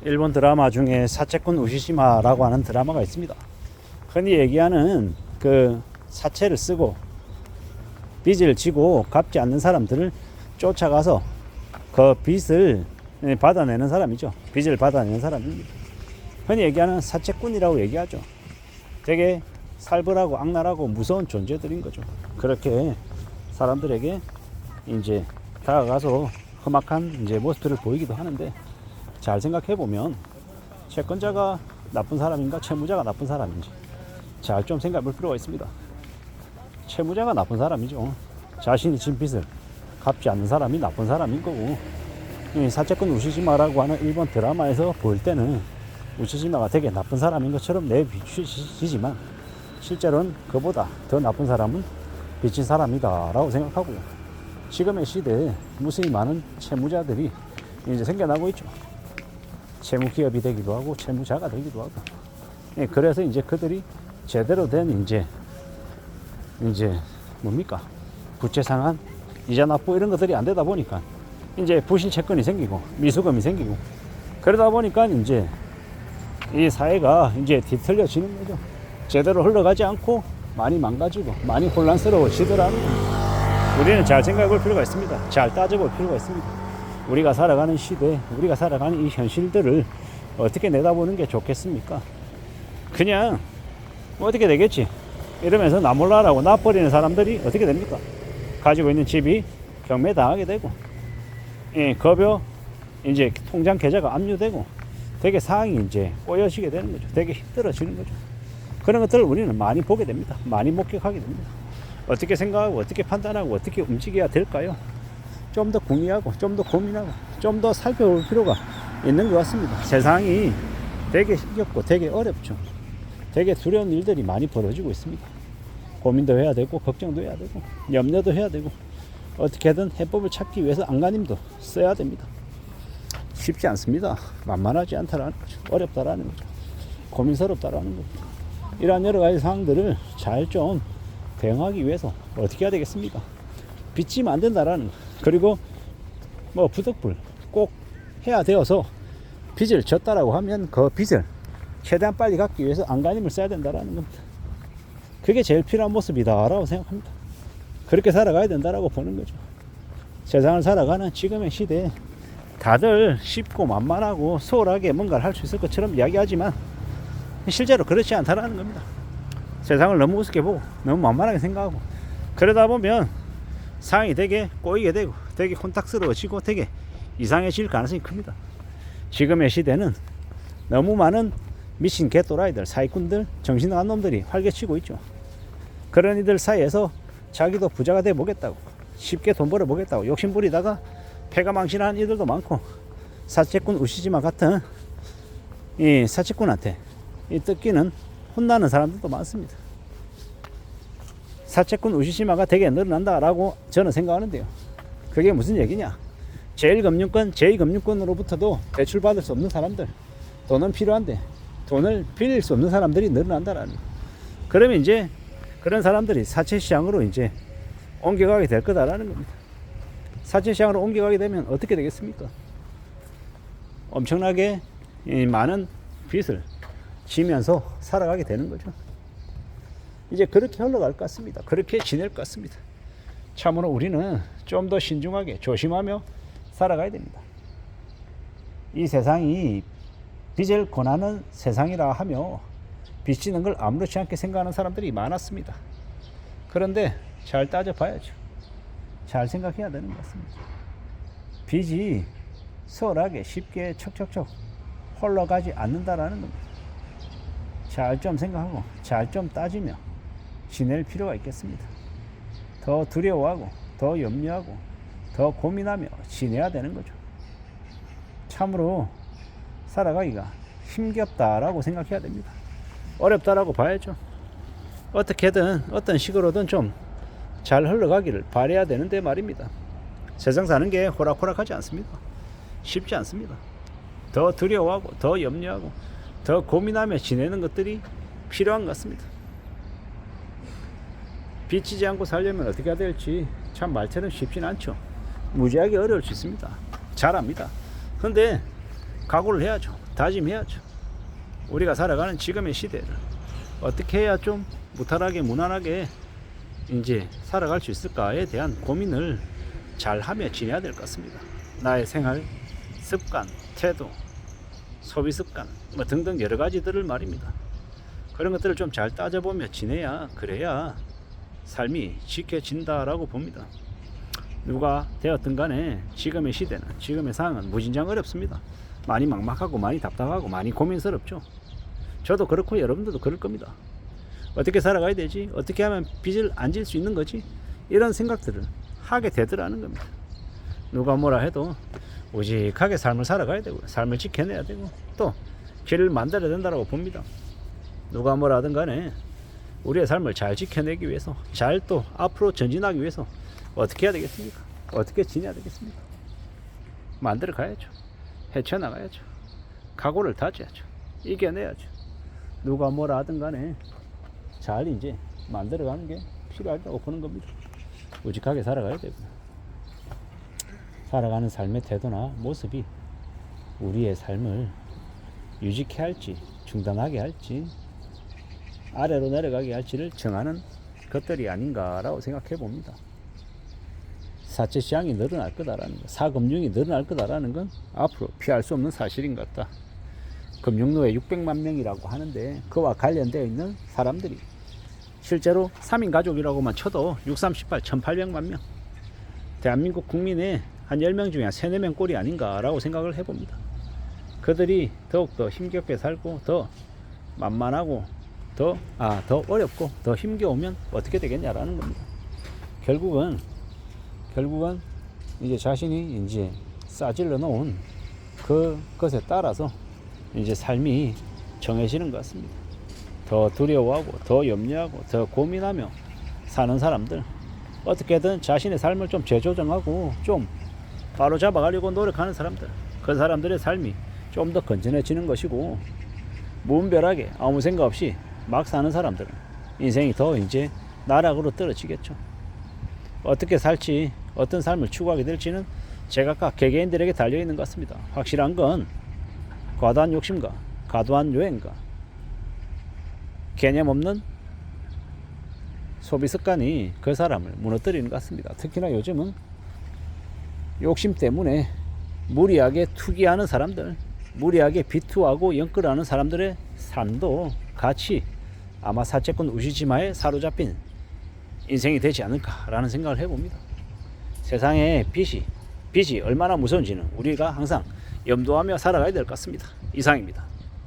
일본 드라마 중에 사채꾼 우시시마라고 하는 드라마가 있습니다. 흔히 얘기하는 그 사채를 쓰고 빚을 지고 갚지 않는 사람들을 쫓아가서 그 빚을 받아내는 사람이죠. 빚을 받아내는 사람입니다. 흔히 얘기하는 사채꾼이라고 얘기하죠. 되게 살벌하고 악랄하고 무서운 존재들인 거죠. 그렇게 사람들에게 이제 다가가서 험악한 이제 모습들을 보이기도 하는데, 잘 생각해 보면 채권자가 나쁜 사람인가 채무자가 나쁜 사람인지 잘 좀 생각해 볼 필요가 있습니다. 채무자가 나쁜 사람이죠. 자신이 진 빚을 갚지 않는 사람이 나쁜 사람인 거고, 사채꾼 우시시마라고 하는 일본 드라마에서 볼 때는 우시시마가 되게 나쁜 사람인 것처럼 내비추시지만 실제로는 그보다 더 나쁜 사람은 빚진 사람이다 라고 생각하고요. 지금의 시대에 무수히 많은 채무자들이 이제 생겨나고 있죠. 채무기업이 되기도 하고 채무자가 되기도 하고. 그래서 이제 그들이 제대로 된 이제 뭡니까, 부채 상환, 이자 납부 이런 것들이 안 되다 보니까 이제 부실 채권이 생기고 미수금이 생기고, 그러다 보니까 이제 이 사회가 이제 뒤틀려지는 거죠. 제대로 흘러가지 않고 많이 망가지고 많이 혼란스러워지더라는 거예요. 우리는 잘 생각해 볼 필요가 있습니다. 잘 따져볼 필요가 있습니다. 우리가 살아가는 시대, 우리가 살아가는 이 현실들을 어떻게 내다보는 게 좋겠습니까? 그냥 뭐 어떻게 되겠지 이러면서 나 몰라라고 놔버리는 사람들이 어떻게 됩니까? 가지고 있는 집이 경매당하게 되고, 급여 이제 통장 계좌가 압류되고 되게 상황이 이제 꼬여지게 되는 거죠. 되게 힘들어지는 거죠. 그런 것들을 우리는 많이 보게 됩니다. 많이 목격하게 됩니다. 어떻게 생각하고 어떻게 판단하고 어떻게 움직여야 될까요? 좀 더 궁리하고 좀 더 고민하고 좀 더 살펴볼 필요가 있는 것 같습니다. 세상이 되게 힘겹고 되게 어렵죠. 되게 두려운 일들이 많이 벌어지고 있습니다. 고민도 해야 되고 걱정도 해야 되고 염려도 해야 되고 어떻게든 해법을 찾기 위해서 안간힘도 써야 됩니다. 쉽지 않습니다. 만만하지 않다라는 거죠. 어렵다라는 거죠. 고민스럽다라는 거죠. 이러한 여러 가지 상황들을 잘 좀 대응하기 위해서 어떻게 해야 되겠습니까? 빚지면 안 된다라는 거. 그리고 뭐 부득불 꼭 해야 되어서 빚을 졌다라고 하면 그 빚을 최대한 빨리 갚기 위해서 안간힘을 써야 된다라는 겁니다. 그게 제일 필요한 모습이다라고 생각합니다. 그렇게 살아가야 된다라고 보는 거죠. 세상을 살아가는 지금의 시대에 다들 쉽고 만만하고 소홀하게 뭔가를 할 수 있을 것처럼 이야기하지만 실제로 그렇지 않다라는 겁니다. 세상을 너무 우습게 보고 너무 만만하게 생각하고 그러다 보면 상황이 되게 꼬이게 되고 되게 혼탁스러워지고 되게 이상해질 가능성이 큽니다. 지금의 시대는 너무 많은 미친 개또라이들, 사기꾼들, 정신 나간 놈들이 활개치고 있죠. 그런 이들 사이에서 자기도 부자가 돼 보겠다고, 쉽게 돈 벌어 보겠다고 욕심부리다가 패가 망신하는 이들도 많고, 사채꾼 우시지마 같은 이 사채꾼한테 이 뜯기는 혼나는 사람들도 많습니다. 사채꾼 우시시마가 되게 늘어난다라고 저는 생각하는데요. 그게 무슨 얘기냐? 제1금융권, 제2금융권으로부터도 대출받을 수 없는 사람들, 돈은 필요한데 돈을 빌릴 수 없는 사람들이 늘어난다라는 거. 그러면 이제 그런 사람들이 사채시장으로 이제 옮겨가게 될 거다라는 겁니다. 사채시장으로 옮겨가게 되면 어떻게 되겠습니까? 엄청나게 많은 빚을 지면서 살아가게 되는 거죠. 이제 그렇게 흘러갈 것 같습니다. 그렇게 지낼 것 같습니다. 참으로 우리는 좀 더 신중하게 조심하며 살아가야 됩니다. 이 세상이 빚을 권하는 세상이라 하며 빚지는 걸 아무렇지 않게 생각하는 사람들이 많았습니다. 그런데 잘 따져봐야죠. 잘 생각해야 되는 것 같습니다. 빚이 수월하게 쉽게 척척척 흘러가지 않는다라는 겁니다. 잘 좀 생각하고 잘 좀 따지며 지낼 필요가 있겠습니다. 더 두려워하고 더 염려하고 더 고민하며 지내야 되는 거죠. 참으로 살아가기가 힘겹다라고 생각해야 됩니다. 어렵다라고 봐야죠. 어떻게든 어떤 식으로든 좀 잘 흘러가기를 바라야 되는데 말입니다. 세상 사는 게 호락호락하지 않습니다. 쉽지 않습니다. 더 두려워하고 더 염려하고 더 고민하며 지내는 것들이 필요한 것 같습니다. 빚지지 않고 살려면 어떻게 해야 될지 참 말처럼 쉽진 않죠. 무지하게 어려울 수 있습니다. 잘 압니다. 그런데 각오를 해야죠. 다짐해야죠. 우리가 살아가는 지금의 시대를 어떻게 해야 좀 무탈하게 무난하게 이제 살아갈 수 있을까에 대한 고민을 잘 하며 지내야 될 것 같습니다. 나의 생활 습관, 태도, 소비 습관 뭐 등등 여러 가지들을 말입니다. 그런 것들을 좀 잘 따져보며 지내야 그래야 삶이 지켜진다라고 봅니다. 누가 되었든 간에 지금의 시대는 지금의 상황은 무진장 어렵습니다. 많이 막막하고 많이 답답하고 많이 고민스럽죠. 저도 그렇고 여러분들도 그럴 겁니다. 어떻게 살아가야 되지? 어떻게 하면 빚을 안 질 수 있는 거지? 이런 생각들을 하게 되더라는 겁니다. 누가 뭐라 해도 우직하게 삶을 살아가야 되고 삶을 지켜내야 되고 또 길을 만들어야 된다고 봅니다. 누가 뭐라 하든 간에 우리의 삶을 잘 지켜내기 위해서 잘 또 앞으로 전진하기 위해서 어떻게 해야 되겠습니까? 어떻게 지내야 되겠습니까? 만들어 가야죠. 헤쳐나가야죠. 각오를 다져야죠. 이겨내야죠. 누가 뭐라 하든 간에 잘 이제 만들어가는 게 필요하다고 보는 겁니다. 우직하게 살아가야 되고요. 살아가는 삶의 태도나 모습이 우리의 삶을 유지케 할지 중단하게 할지 아래로 내려가게 할지를 정하는 것들이 아닌가라고 생각해 봅니다. 사채 시장이 늘어날 거다라는 것, 사금융이 늘어날 거다라는 건 앞으로 피할 수 없는 사실인 것 같다. 금융노예 600만 명이라고 하는데 그와 관련되어 있는 사람들이 실제로 3인 가족이라고만 쳐도 6, 38, 1800만 명. 대한민국 국민의 한 10명 중에 한 3, 4명 꼴이 아닌가라고 생각을 해봅니다. 그들이 더욱더 힘겹게 살고 더 만만하고 더 어렵고 더 힘겨우면 어떻게 되겠냐라는 겁니다. 결국은 이제 자신이 이제 싸질러 놓은 그것에 따라서 이제 삶이 정해지는 것 같습니다. 더 두려워하고 더 염려하고 더 고민하며 사는 사람들, 어떻게든 자신의 삶을 좀 재조정하고 좀 바로 잡아가려고 노력하는 사람들, 그 사람들의 삶이 좀 더 건전해지는 것이고, 무분별하게 아무 생각 없이 막 사는 사람들은 인생이 더 이제 나락으로 떨어지겠죠. 어떻게 살지, 어떤 삶을 추구하게 될지는 제각각 개개인들에게 달려있는 것 같습니다. 확실한 건 과도한 욕심과 과도한 유행과 개념 없는 소비 습관이 그 사람을 무너뜨리는 것 같습니다. 특히나 요즘은 욕심 때문에 무리하게 투기하는 사람들, 무리하게 비투하고 연끌하는 사람들의 삶도 같이 아마 사채권 우시지마에 사로잡힌 인생이 되지 않을까라는 생각을 해봅니다. 세상에 빚이 얼마나 무서운지는 우리가 항상 염두하며 살아가야 될 것 같습니다. 이상입니다.